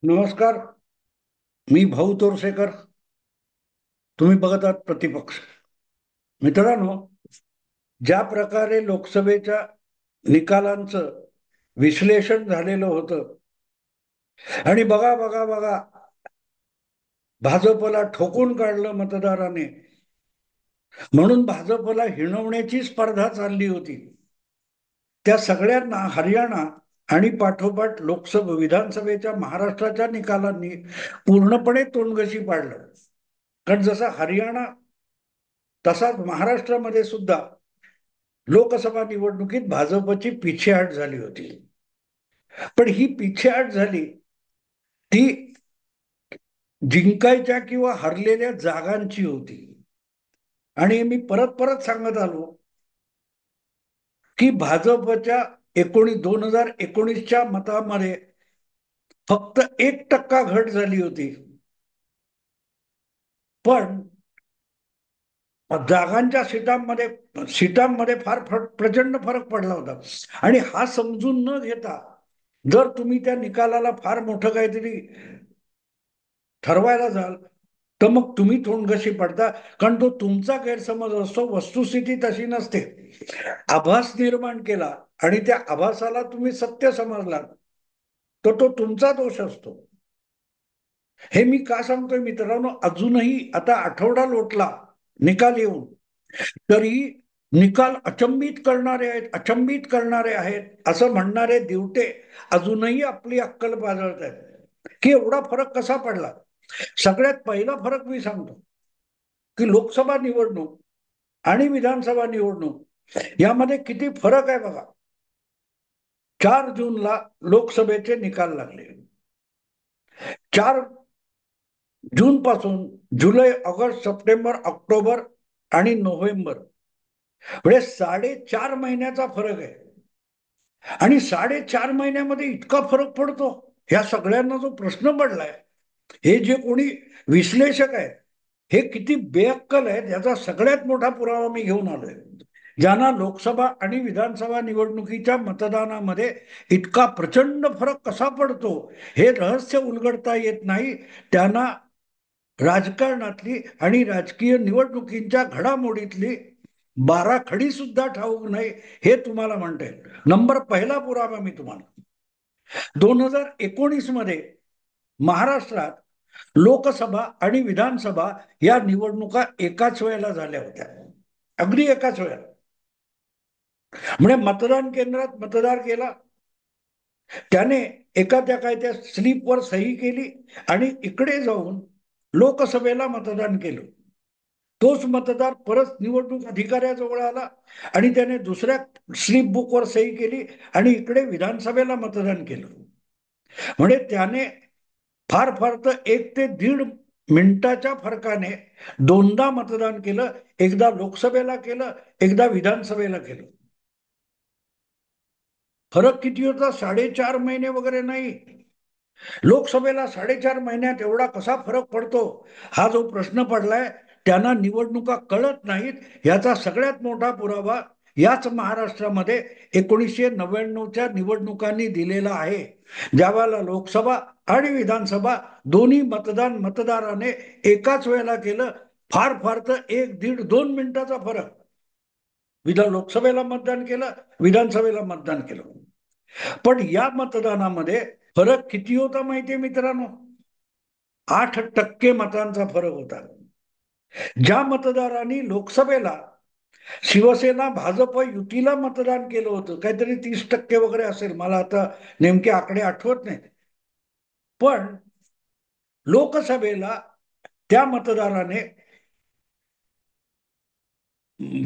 नमस्कार. मी भाऊ तोरसेकर. तुम्ही बघत आहात प्रतिपक्ष. मित्रांनो, ज्या प्रकारे लोकसभेच्या निकालांचं विश्लेषण झालेलं होतं आणि बघा बघा बघा भाजपला ठोकून काढलं मतदाराने, म्हणून भाजपला हिणवण्याची स्पर्धा चालली होती. त्या सगळ्यांना हरियाणा आणि पाठोपाठ लोकसभा विधानसभेच्या महाराष्ट्राच्या निकालांनी पूर्णपणे तोंडघशी पाडलं. कारण जसा हरियाणा तसाच महाराष्ट्रामध्ये सुद्धा लोकसभा निवडणुकीत भाजपची पिछेहाट झाली होती. पण ही पिछेहाट झाली ती जिंकायच्या किंवा हरलेल्या जागांची होती. आणि मी परत परत सांगत आलो की भाजपच्या 2019च्या मतामध्ये फक्त 1% घट झाली होती. पण जागांच्या सीटांमध्ये फार प्रचंड फरक पडला होता. आणि हा समजून न घेता जर तुम्ही त्या निकालाला फार मोठं काहीतरी ठरवायला जाल तर मग तुम्ही तोंडघशी पडता. कारण तो तुमचा गैरसमज असतो, वस्तुस्थिती तशी नसते. आभास निर्माण केला आणि त्या आभासाला तुम्ही सत्य समजला तर तो तुमचा दोष असतो. हे मी का सांगतोय मित्रांनो, अजूनही आता आठवडा लोटला निकाल येऊन, तरी निकाल अचंबित करणारे आहेत असं म्हणणारे दिवटे अजूनही आपली अक्कल बाळगत आहेत की एवढा फरक कसा पडला. सगळ्यात पहिला फरक मी सांगतो की लोकसभा निवडणूक आणि विधानसभा निवडणूक यामध्ये किती फरक आहे बघा. 4 जूनला लोकसभेचे निकाल लागले. 4 जून पासून जुलै, ऑगस्ट, सप्टेंबर, ऑक्टोबर आणि नोव्हेंबर म्हणजे 4.5 महिन्याचा फरक आहे. आणि 4.5 महिन्यामध्ये इतका फरक पडतो, ह्या सगळ्यांना जो प्रश्न पडलाय, हे जे कोणी विश्लेषक आहेत हे किती बेअक्कल आहेत याचा सगळ्यात मोठा पुरावा मी घेऊन आलोय. ज्यांना लोकसभा आणि विधानसभा निवडणुकीच्या मतदानामध्ये इतका प्रचंड फरक कसा पडतो हे रहस्य उलगडता येत नाही, त्यांना राजकारणातली आणि राजकीय निवडणुकींच्या घडामोडीतली बाराखडी सुद्धा ठाऊक नाही, हे तुम्हाला म्हणता येईल. पहिला पुरावा मी तुम्हाला 2019 मध्ये महाराष्ट्रात लोकसभा आणि विधानसभा या निवडणुका एकाच वेळेला झाल्या होत्या. अगदी एकाच वेळेला. म्हणजे मतदान केंद्रात मतदार केला, त्याने एखाद्या काय त्या स्लीपवर सही केली आणि इकडे जाऊन लोकसभेला मतदान केलं. तोच मतदार परत निवडणूक अधिकाऱ्याजवळ आला आणि त्याने दुसऱ्या स्लीप बुकवर सही केली आणि इकडे विधानसभेला मतदान केलं. म्हणजे त्याने फार फार तर 1 ते 1.5 मिनिटाच्या फरकाने दोनदा मतदान केलं. एकदा लोकसभेला केलं, एकदा विधानसभेला केलं. फरक किती होता? 4.5 महिने वगैरे नाही. लोकसभेला 4.5 महिन्यात एवढा कसा फरक पडतो, हा जो प्रश्न पडलाय, त्यांना निवडणुका कळत नाहीत याचा सगळ्यात मोठा पुरावा याच महाराष्ट्रामध्ये 1999च्या निवडणुकांनी दिलेला आहे. ज्यावेळेला लोकसभा आणि विधानसभा दोन्ही मतदाराने एकाच वेळेला केलं. फार फार तर 1, 1.5, 2 मिनिटाचा फरक. लोकसभेला मतदान केलं, विधानसभेला मतदान केलं. पण या मतदानामध्ये फरक किती होता माहितीये मित्रांनो? 8% मतांचा फरक होता. ज्या मतदारांनी लोकसभेला शिवसेना भाजप युतीला मतदान केलं होतं, काहीतरी 30% वगैरे असेल, मला आता नेमके आकडे आठवत नाही, पण लोकसभेला त्या मतदाराने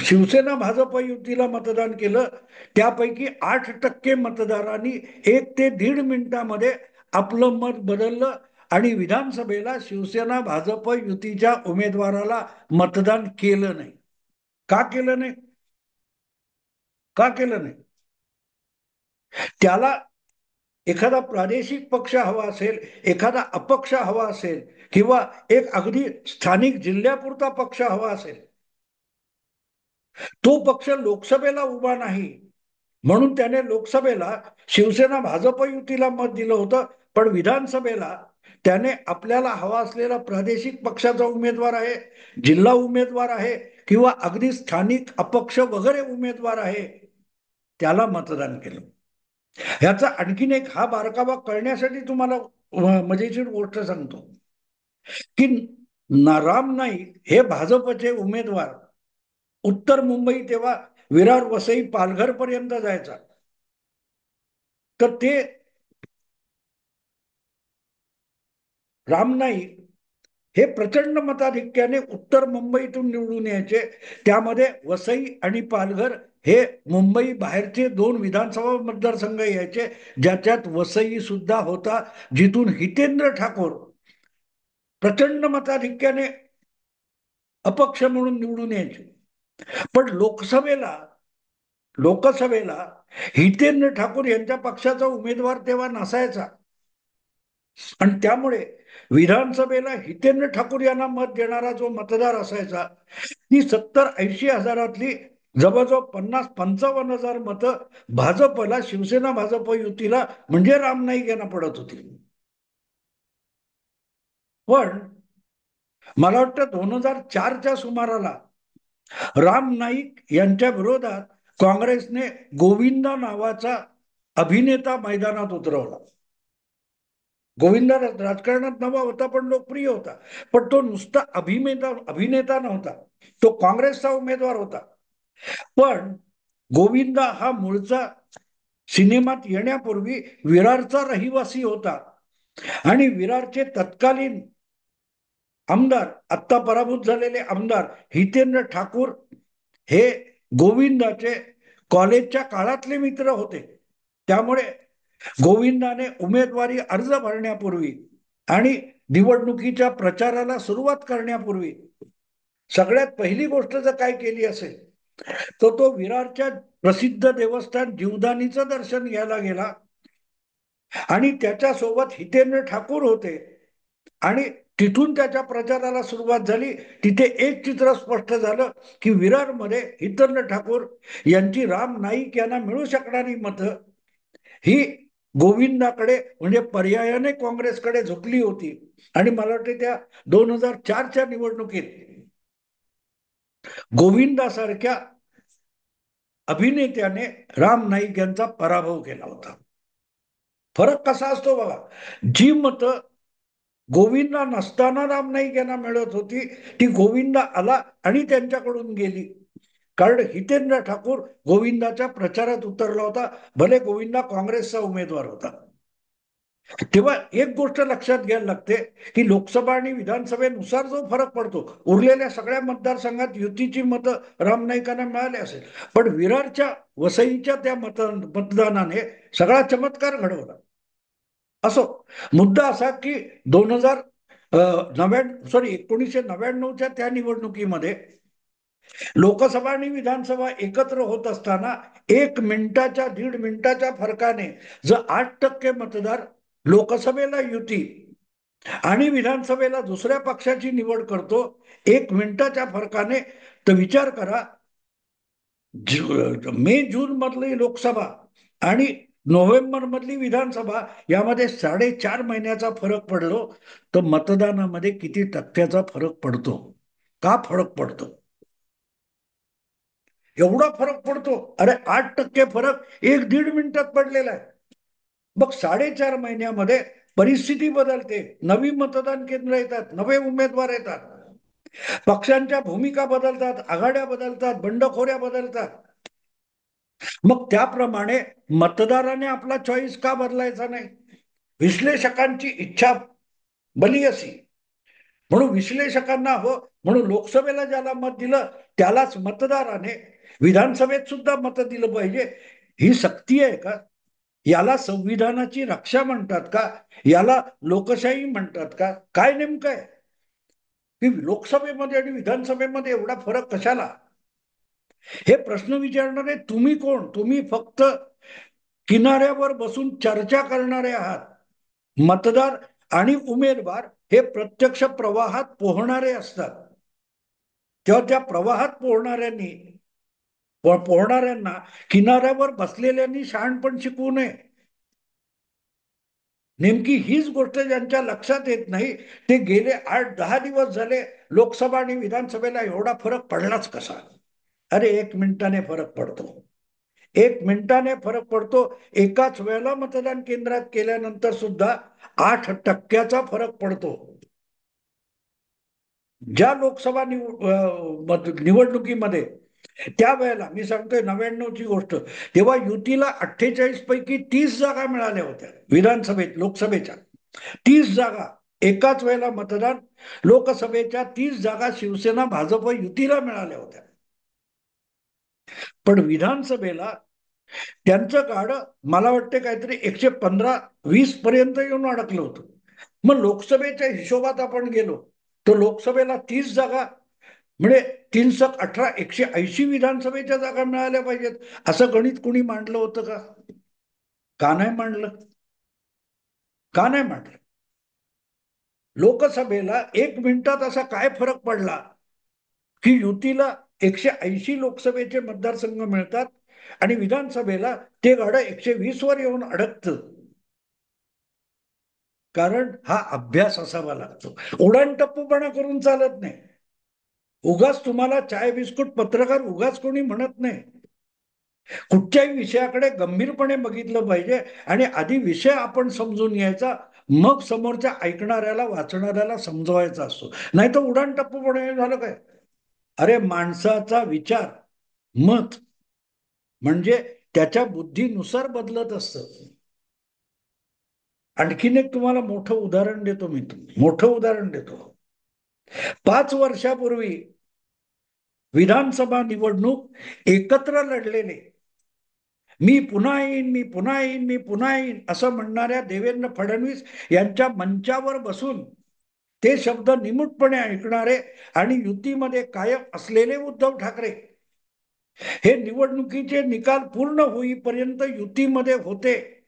शिवसेना भाजप युतीला मतदान केलं. त्यापैकी 8% मतदारांनी 1 ते 1.5 मिनिटामध्ये आपलं मत बदललं आणि विधानसभेला शिवसेना भाजप युतीच्या उमेदवाराला मतदान केलं नाही. का केलं नाही? का केलं नाही? त्याला एखादा प्रादेशिक पक्ष हवा असेल, एखादा अपक्ष हवा असेल, किंवा एक अगदी स्थानिक जिल्ह्यापुरता पक्ष हवा असेल, तो पक्ष लोकसभेला उभा नाही म्हणून त्याने लोकसभेला शिवसेना भाजप युतीला मत दिलं होतं. पण विधानसभेला त्याने आपल्याला हवा असलेला प्रादेशिक पक्षाचा उमेदवार आहे, जिल्हा उमेदवार आहे, किंवा अगदी स्थानिक अपक्ष वगैरे उमेदवार आहे, त्याला मतदान केलं. ह्याचा आणखीन एक हा बारकावा कळण्यासाठी तुम्हाला मजेशीर गोष्ट सांगतो की राम नाईक हे भाजपचे उमेदवार उत्तर मुंबई तेव्हा विरार, वसई, पालघर पर्यंत जायचा. तर ते राम नाईक हे प्रचंड मताधिक्याने उत्तर मुंबईतून निवडून यायचे. त्यामध्ये वसई आणि पालघर हे मुंबई बाहेरचे दोन विधानसभा मतदारसंघ यायचे, ज्याच्यात वसई सुद्धा होता, जिथून हितेंद्र ठाकूर प्रचंड मताधिक्याने अपक्ष म्हणून निवडून यायचे. पण लोकसभेला हितेंद्र ठाकूर यांच्या पक्षाचा उमेदवार तेव्हा नसायचा, आणि त्यामुळे विधानसभेला हितेंद्र ठाकूर यांना मत देणारा जो मतदार असायचा, ती 70-80 हजारातली जवळजवळ 50-55 हजार मतं भाजपला, शिवसेना भाजप युतीला म्हणजे राम नाईक यांना पडत होती. पण मला वाटतं 2004च्या सुमाराला राम नाईक यांच्या विरोधात काँग्रेसने गोविंदा नावाचा अभिनेता मैदानात उतरवला. गोविंदा राजकारणात नवा होता, पण लोकप्रिय होता. पण तो नुसता अभिनेता नव्हता, तो काँग्रेसचा उमेदवार होता. पण गोविंदा हा मूळचा सिनेमात येण्यापूर्वी विरारचा रहिवासी होता, आणि विरारचे तत्कालीन आमदार, आत्ता पराभूत झालेले आमदार हितेंद्र ठाकूर हे गोविंदाचे कॉलेजच्या काळातले मित्र होते. त्यामुळे गोविंदाने उमेदवारी अर्ज भरण्यापूर्वी आणि निवडणुकीच्या प्रचाराला सुरुवात करण्यापूर्वी सगळ्यात पहिली गोष्ट जर काय केली असेल, तर तो विरारच्या प्रसिद्ध देवस्थान जीवदानीचं दर्शन घ्यायला गेला, आणि त्याच्यासोबत हितेंद्र ठाकूर होते, आणि तिथून त्याच्या प्रचाराला सुरुवात झाली. तिथे एक चित्र स्पष्ट झालं की विरारमध्ये हितेंद्र ठाकूर यांची राम नाईक यांना मिळू शकणारी मतं ही गोविंदाकडे म्हणजे पर्यायाने काँग्रेसकडे झुकली होती. आणि मला वाटते त्या 2004च्या निवडणुकीत गोविंदासारख्या अभिनेत्याने राम नाईक यांचा पराभव केला होता. फरक कसा असतो बघा, जी मतं गोविंदा नसताना राम नाईक यांना मिळत होती, ती गोविंदा आला आणि त्यांच्याकडून गेली. कारण हितेंद्र ठाकूर गोविंदाच्या प्रचारात उतरला होता, भले गोविंदा काँग्रेसचा उमेदवार होता. तेव्हा एक गोष्ट लक्षात घ्यायला लागते की लोकसभा आणि विधानसभेनुसार जो फरक पडतो, उरलेल्या सगळ्या मतदारसंघात युतीची मतं राम नाईकांना मिळाली असेल, पण विरारच्या वसईच्या त्या मतदानाने सगळा चमत्कार घडवला. असो, मुद्दा असा की 1999च्या त्या निवडणुकीमध्ये लोकसभा आणि विधानसभा एकत्र होत असताना 1 मिनिटाच्या 1.5 मिनिटाच्या फरकाने जर 8% मतदार लोकसभेला युती आणि विधानसभेला दुसऱ्या पक्षाची निवड करतो 1 मिनिटाच्या फरकाने, तर विचार करा, मे जून मधली लोकसभा आणि नोव्हेंबर मधली विधानसभा यामध्ये 4.5 महिन्याचा फरक पडलो, तर मतदानामध्ये किती टक्क्याचा फरक पडतो? का फरक पडतो? एवढा फरक पडतो. अरे 8% फरक 1-1.5 मिनिटात पडलेला आहे. मग 4.5 महिन्यामध्ये परिस्थिती बदलते, नवी मतदान केंद्र येतात, नवे उमेदवार येतात, पक्षांच्या भूमिका बदलतात, आघाड्या बदलतात, बंडखोऱ्या बदलतात. मग त्याप्रमाणे मतदाराने आपला चॉईस का बदलायचा नाही? विश्लेषकांची इच्छा भली अशी, म्हणून विश्लेषकांना म्हणून लोकसभेला ज्याला मत दिलं त्यालाच मतदाराने विधानसभेत सुद्धा मत दिलं पाहिजे. ही सक्ती आहे का? याला संविधानाची रक्षा म्हणतात का? याला लोकशाही म्हणतात का? काय नेमकं आहे की लोकसभेमध्ये आणि विधानसभेमध्ये एवढा फरक कशाला? हे प्रश्न विचारणारे तुम्ही कोण? तुम्ही फक्त किनाऱ्यावर बसून चर्चा करणारे आहात. मतदार आणि उमेदवार हे प्रत्यक्ष प्रवाहात पोहणारे असतात. तेव्हा त्या प्रवाहात पोहणाऱ्यांना किनाऱ्यावर बसलेल्यांनी शहाणपण शिकवू नये. नेमकी हीच गोष्ट ज्यांच्या लक्षात येत नाही, ते गेले 8-10 दिवस झाले लोकसभा आणि विधानसभेला एवढा फरक पडलाच कसा. अरे 1 मिनिटाने फरक पडतो. 1 मिनिटाने फरक पडतो. एकाच वेळेला मतदान केंद्रात केल्यानंतर सुद्धा 8% फरक पडतो. ज्या लोकसभा निवडणुकीमध्ये त्यावेळेला मी सांगतोय 99ची गोष्ट, तेव्हा युतीला 48 पैकी 30 जागा मिळाल्या होत्या विधानसभेत. लोकसभेच्या 30 जागा एकाच वेळेला मतदान. लोकसभेच्या 30 जागा शिवसेना भाजप युतीला मिळाल्या होत्या. पण विधानसभेला त्यांचं गाडं मला वाटतं काहीतरी 115-120 पर्यंत येऊन अडकलं होतं. मग लोकसभेच्या हिशोबात आपण गेलो तर लोकसभेला 30 जागा म्हणजे 318, 180 विधानसभेच्या जागा मिळाल्या पाहिजेत, असं गणित कुणी मांडलं होतं का? का नाही मांडलं? का नाही मांडलं? लोकसभेला 1 मिनिटात असा काय फरक पडला की युतीला 180 लोकसभेचे मतदारसंघ मिळतात आणि विधानसभेला ते गाडं 120 वर येऊन अडकतं. कारण हा अभ्यास असावा लागतो. उडाणटप्पूपणा करून चालत नाही. उगाच तुम्हाला चाय बिस्कुट पत्रकार उगाच कोणी म्हणत नाही. कुठच्याही विषयाकडे गंभीरपणे बघितलं पाहिजे आणि आधी विषय आपण समजून घ्यायचा, मग समोरच्या ऐकणाऱ्याला वाचणाऱ्याला समजवायचा असतो. नाही तर उडाणटप्पूपणे झालं काय. अरे माणसाचा विचार, मत म्हणजे त्याच्या बुद्धीनुसार बदलत असतं. आणखीन एक तुम्हाला मोठं उदाहरण देतो मी. मोठं उदाहरण देतो. 5 वर्षापूर्वी विधानसभा निवडणूक एकत्र लढलेले, मी पुन्हा येईन, मी पुन्हा येईन, मी पुन्हा येईन असं म्हणणाऱ्या देवेंद्र फडणवीस यांच्या मंचावर बसून ते शब्द निमूटपणे ऐकणारे आणि युतीमध्ये कायम असलेले उद्धव ठाकरे हे निवडणुकीचे निकाल पूर्ण होईपर्यंत युतीमध्ये होते,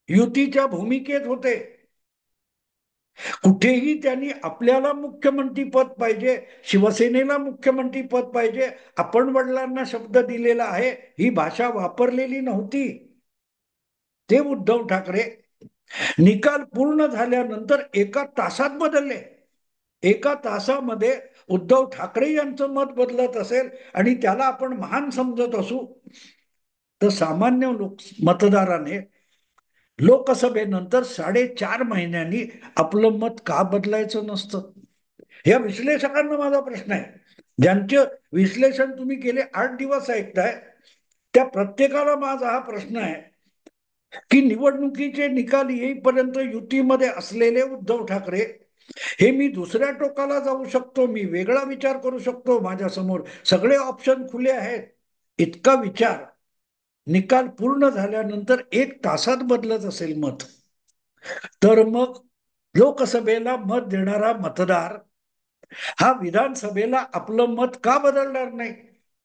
युतीच्या भूमिकेत होते. कुठेही त्यांनी आपल्याला मुख्यमंत्री पद पाहिजे, शिवसेनेला मुख्यमंत्री पद पाहिजे, आपण वडिलांना शब्द दिलेला आहे, ही भाषा वापरलेली नव्हती. ते उद्धव ठाकरे निकाल पूर्ण झाल्यानंतर एका तासात बदलले. एका तासामध्ये उद्धव ठाकरे यांचं मत बदलत असेल आणि त्याला आपण महान समजत असू, तर सामान्य मतदाराने लोकसभेनंतर 4.5 महिन्यांनी आपलं मत का बदलायचं नसतं? या विश्लेषकांना माझा प्रश्न आहे. ज्यांचे विश्लेषण तुम्ही गेले 8 दिवस ऐकताय त्या प्रत्येकाला माझा हा प्रश्न आहे की निवडणुकीचे निकाल येईपर्यंत युतीमध्ये असलेले उद्धव ठाकरे हे मी दुसऱ्या टोकाला जाऊ शकतो, मी वेगळा विचार करू शकतो, माझ्या समोर सगळे ऑप्शन खुले आहेत, इतका विचार निकाल पूर्ण झाल्यानंतर 1 तासात बदलत असेल मत, तर मग लोकसभेला मत देणारा मतदार हा विधानसभेला आपलं मत का बदलणार नाही?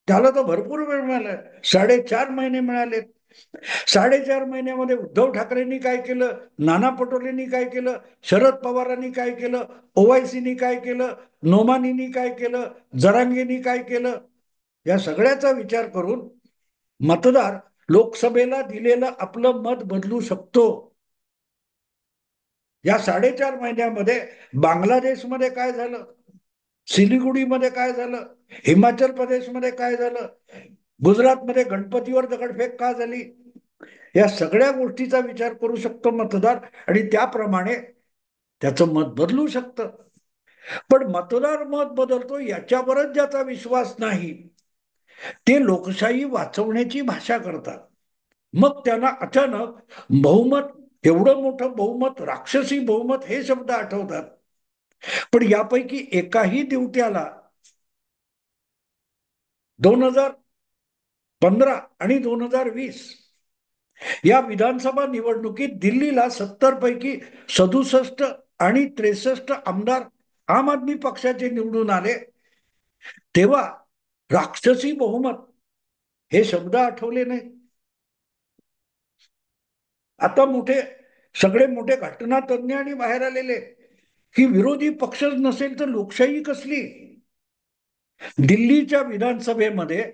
त्याला तर भरपूर वेळ मिळाला. 4.5 महिने मिळाले. 4.5 महिन्यामध्ये उद्धव ठाकरेंनी काय केलं, नाना पटोलेंनी काय केलं, शरद पवारांनी काय केलं, ओवायसीनी काय केलं, नोमानींनी काय केलं, जरांगेनी काय केलं, या सगळ्याचा विचार करून मतदार लोकसभेला दिलेलं आपलं मत बदलू शकतो. या 4.5 महिन्यामध्ये बांगलादेशमध्ये काय झालं, सिलिगुडीमध्ये काय झालं, हिमाचल प्रदेशमध्ये काय झालं, गुजरातमध्ये गणपतीवर दगडफेक का झाली, या सगळ्या गोष्टीचा विचार करू शकतो मतदार आणि त्याप्रमाणे त्याचं मत बदलू शकतं. पण मतदार मत बदलतो याच्यावरच ज्याचा विश्वास नाही ते लोकशाही वाचवण्याची भाषा करतात. मग त्यांना अचानक बहुमत, एवढं मोठं बहुमत, राक्षसी बहुमत हे शब्द आठवतात. पण यापैकी एकाही दिवट्याला 2015 आणि 2020 या विधानसभा निवडणुकीत दिल्लीला 70 पैकी 67 आणि 63 आमदार आम आदमी पक्षाचे निवडून आले. तेव्हा राक्षसी बहुमत हे शब्द आठवले नाही. आता सगळे मोठे घटना तज्ञ आणि बाहेर आलेले की विरोधी पक्षच नसेल तर लोकशाही कसली. दिल्लीच्या विधानसभेमध्ये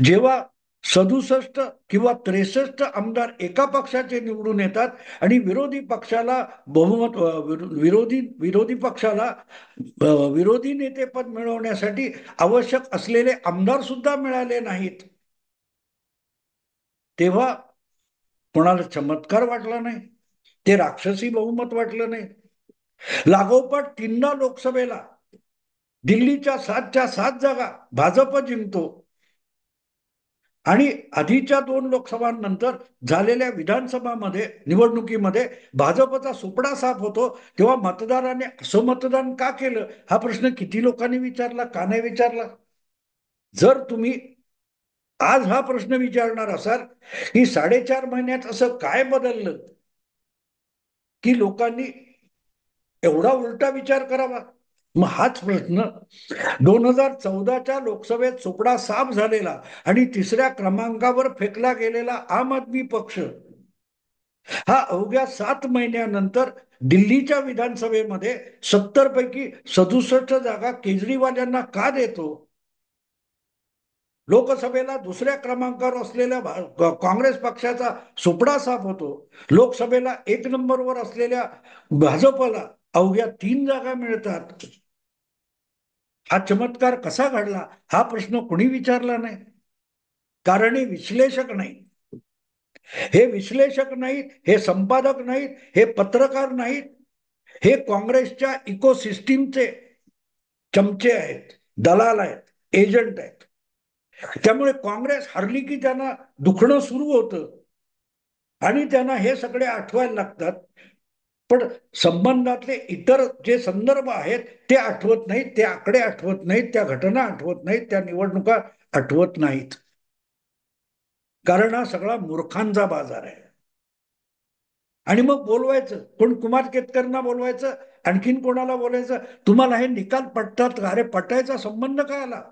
जेव्हा 67 किंवा 63 आमदार एका पक्षाचे निवडून येतात आणि विरोधी पक्षाला बहुमत विरोधी विरोधी पक्षाला विरोधी नेतेपद मिळवण्यासाठी आवश्यक असलेले आमदार सुद्धा मिळाले नाहीत. तेव्हा कोणाला चमत्कार वाटला नाही, ते राक्षसी बहुमत वाटलं नाही. लागोपाठ 3दा लोकसभेला दिल्लीच्या 7च्या 7 जागा भाजप जिंकतो आणि आधीच्या 2 लोकसभांनंतर झालेल्या विधानसभामध्ये निवडणुकीमध्ये भाजपचा सुपडा साफ होतो. तेव्हा मतदाराने असं मतदान का केलं हा प्रश्न किती लोकांनी विचारला, का नाही विचारला? जर तुम्ही आज हा प्रश्न विचारणार असाल की 4.5 महिन्यात असं काय बदललं की लोकांनी एवढा उलटा विचार करावा, मग हाच प्रश्न 2014च्या लोकसभेत सुपडा साफ झालेला आणि 3ऱ्या क्रमांकावर फेकला गेलेला आम आदमी पक्ष हा अवघ्या 7 महिन्यानंतर दिल्लीच्या विधानसभेमध्ये 70 पैकी 67 जागा केजरीवाल यांना का देतो? लोकसभेला 2ऱ्या क्रमांकावर असलेल्या काँग्रेस पक्षाचा सुपडा साफ होतो. लोकसभेला 1 नंबरवर असलेल्या भाजपला अवघ्या 3 जागा मिळतात. हा चमत्कार कसा घडला हा प्रश्न कोणी विचारला नाही. कारण हे विश्लेषक नाही, हे विश्लेषक नाहीत, हे संपादक नाहीत, हे पत्रकार नाहीत, हे काँग्रेसच्या इकोसिस्टीमचे चमचे आहेत, दलाल आहेत, एजंट आहेत. त्यामुळे काँग्रेस हरली की त्यांना दुखणं सुरू होतं आणि त्यांना हे सगळे आठवायला लागतात. पण संबंधातले इतर जे संदर्भ आहेत ते आठवत नाहीत, ते आकडे आठवत नाहीत, त्या घटना आठवत नाहीत, त्या निवडणुका आठवत नाहीत. कारण हा सगळा मूर्खांचा बाजार आहे. आणि मग बोलवायचं कोण? कुमार केतकरना बोलवायचं, आणखीन कोणाला बोलायचं? तुम्हाला हे निकाल पटतात का? अरे पटायचा संबंध काय आला?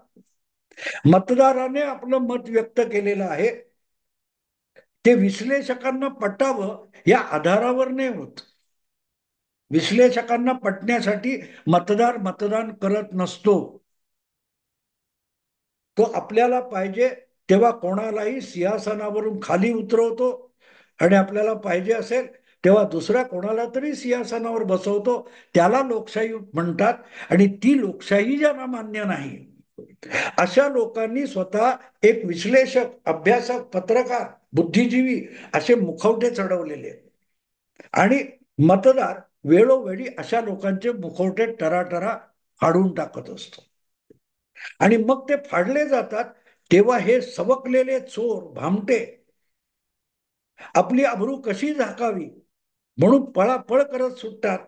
मतदाराने आपलं मत व्यक्त केलेलं आहे, ते विश्लेषकांना पटावं या आधारावर नाही होत. विश्लेषकांना पटण्यासाठी मतदार मतदान करत नसतो. तो आपल्याला पाहिजे तेव्हा कोणालाही सिंहासनावरून खाली उतरवतो आणि आपल्याला पाहिजे असेल तेव्हा दुसऱ्या कोणाला तरी सिंहासनावर बसवतो. त्याला लोकशाही म्हणतात. आणि ती लोकशाही ज्यांना मान्य नाही अशा लोकांनी स्वतः एक विश्लेषक, अभ्यासक, पत्रकार, बुद्धिजीवी असे मुखवटे चढवलेले आणि मतदार वेळोवेळी अशा लोकांचे मुखवटे टराटरा फाडून टाकत असतो. आणि मग ते फाडले जातात तेव्हा हे सवकलेले चोर भामटे आपली अब्रू कशी झाकावी म्हणून पळापळ करत सुटतात,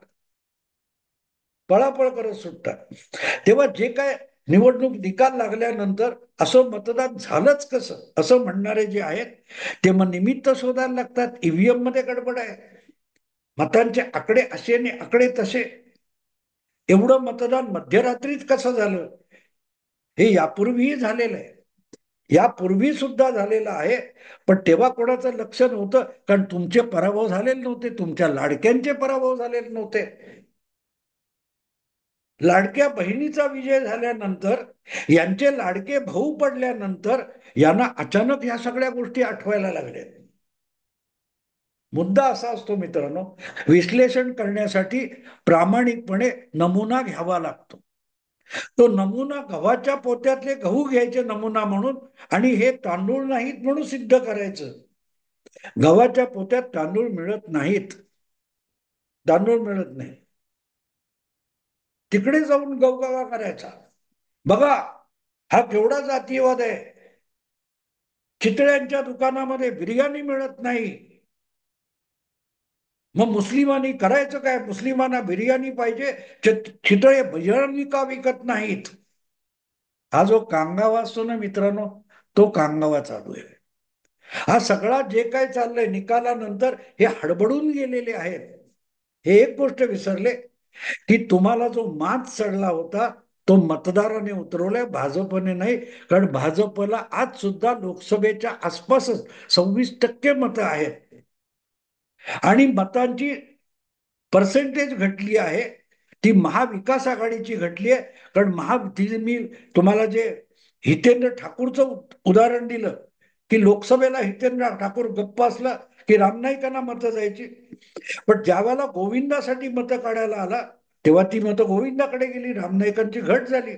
पळापळ करत सुटतात. तेव्हा जे काय निवडणूक निकाल लागल्यानंतर असं मतदान झालंच कसं असं म्हणणारे जे आहेत ते मग निमित्त शोधायला लागतात. ईव्हीएम मध्ये गडबड आहे, मतांचे आकडे असे आणि आकडे तसे, एवढं मतदान मध्यरात्रीत कसं झालं हे यापूर्वीही झालेलं आहे, यापूर्वी सुद्धा झालेलं आहे. पण तेव्हा कोणाचं लक्ष नव्हतं, कारण तुमचे पराभव झालेले नव्हते, तुमच्या लाडक्यांचे पराभव झालेले नव्हते. लाडक्या बहिणीचा विजय झाल्यानंतर, यांचे लाडके भाऊ पडल्यानंतर यांना अचानक या सगळ्या गोष्टी आठवायला लागल्या. मुद्दा असा असतो मित्रांनो, विश्लेषण करण्यासाठी प्रामाणिकपणे नमुना घ्यावा लागतो. तो नमुना गव्हाच्या पोत्यातले गहू घ्यायचे नमुना म्हणून आणि हे तांदूळ नाहीत म्हणून सिद्ध करायचं. गव्हाच्या पोत्यात तांदूळ मिळत नाहीत, तांदूळ मिळत नाही. तिकडे जाऊन गवगवा करायचा. बघा हा केवढा जातीयवाद आहे, चितळ्यांच्या दुकानामध्ये बिर्याणी मिळत नाही, मग मुस्लिमांनी करायचं काय? मुस्लिमांना बिर्याणी पाहिजे, चितळे बिर्याणी का विकत नाहीत? हा जो कांगावा असतो ना मित्रांनो, तो कांगावा चालू आहे. हा सगळा जे काय चाललंय निकालानंतर हे हडबडून गेलेले आहेत. हे एक गोष्ट विसरले की तुम्हाला जो मात चढला होता तो मतदाराने उतरवलाय, भाजपने नाही. कारण भाजपला आज सुद्धा लोकसभेच्या आसपासच 26% मतं आहेत आणि मतांची पर्सेंटेज घटली आहे ती महाविकास आघाडीची घटली आहे. कारण मी तुम्हाला जे हितेंद्र ठाकूरचं उदाहरण दिलं की लोकसभेला हितेंद्र ठाकूर गप्प असला की राम नाईकांना मतं जायची. पण ज्या वेळेला गोविंदासाठी मतं काढायला आला तेव्हा ती मतं गोविंदाकडे गेली, राम नाईकांची घट झाली.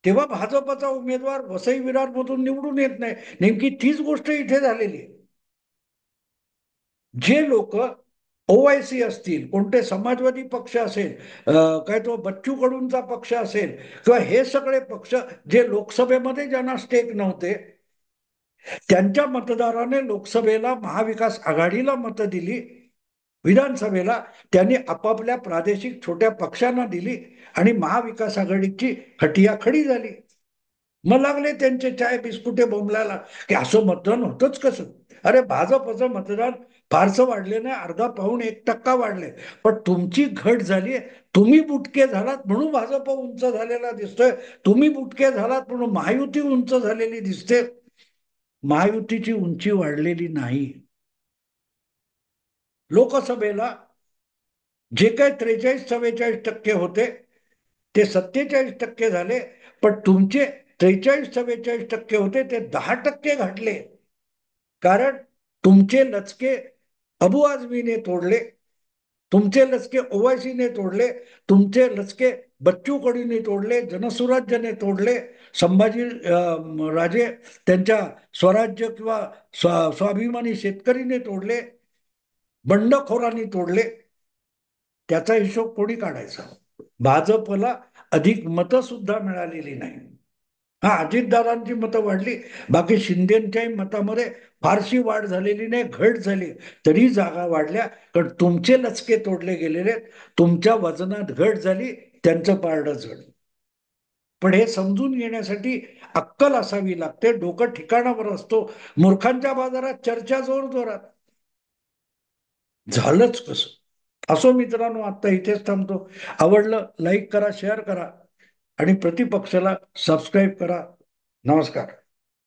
तेव्हा भाजपचा उमेदवार वसई विरार मधून निवडून येत नाही. नेमकी तीच गोष्ट इथे झालेली आहे. जे लोक ओवायसी असतील, कोणते समाजवादी पक्ष असेल, काय तो बच्चू कडूंचा पक्ष असेल, किंवा हे सगळे पक्ष जे लोकसभेमध्ये ज्यांना स्टेक नव्हते, त्यांच्या मतदाराने लोकसभेला महाविकास आघाडीला मतं दिली. विधानसभेला त्यांनी आपापल्या प्रादेशिक छोट्या पक्षांना दिली आणि महाविकास आघाडीची खटिया खडी झाली. मग लागले त्यांचे चाय बिस्कुटे बोंबलायला की असं मतदान होतच कसं. अरे भाजपचं मतदान फारसं वाढले नाही, अर्धा पाऊण 1% वाढले, पण तुमची घट झाली. तुम्ही बुटके झालात म्हणून भाजप उंच झालेला दिसतोय, तुम्ही बुटके झालात म्हणून महायुती उंच झालेली दिसते. महायुतीची उंची वाढलेली नाही. लोकसभेला जे काही 43-44% होते ते 47% झाले, पण तुमचे 43-44% होते ते 10% घटले. कारण तुमचे लचके अबू आझमीने तोडले, तुमचे लचके ओवायसीने तोडले, तुमचे लचके बच्चू कडूने तोडले, जनसुराज्यने तोडले, संभाजी राजे त्यांच्या स्वराज्य किंवा स्वाभिमानी शेतकरीने तोडले, बंडखोरांनी तोडले. त्याचा हिशोब कोणी काढायचा. भाजपला अधिक मतं सुद्धा मिळालेली नाही. हा, अजितदादांची मतं वाढली, बाकी शिंदेच्याही मतामध्ये फारशी वाढ झालेली नाही, घट झाली. तरी जागा वाढल्या, कारण तुमचे लचके तोडले गेलेले, तुमच्या वजनात घट झाली, त्यांचं पारडं जड. पण हे समजून घेण्यासाठी अक्कल असावी लागते, डोकं ठिकाणावर असतो. मूर्खांच्या बाजारात चर्चा जोर जोरात. झालंच कसं. असो मित्रांनो, आता इथेच थांबतो. आवडलं लाईक करा, शेअर करा आणि प्रतिपक्षाला सबस्क्राईब करा. नमस्कार.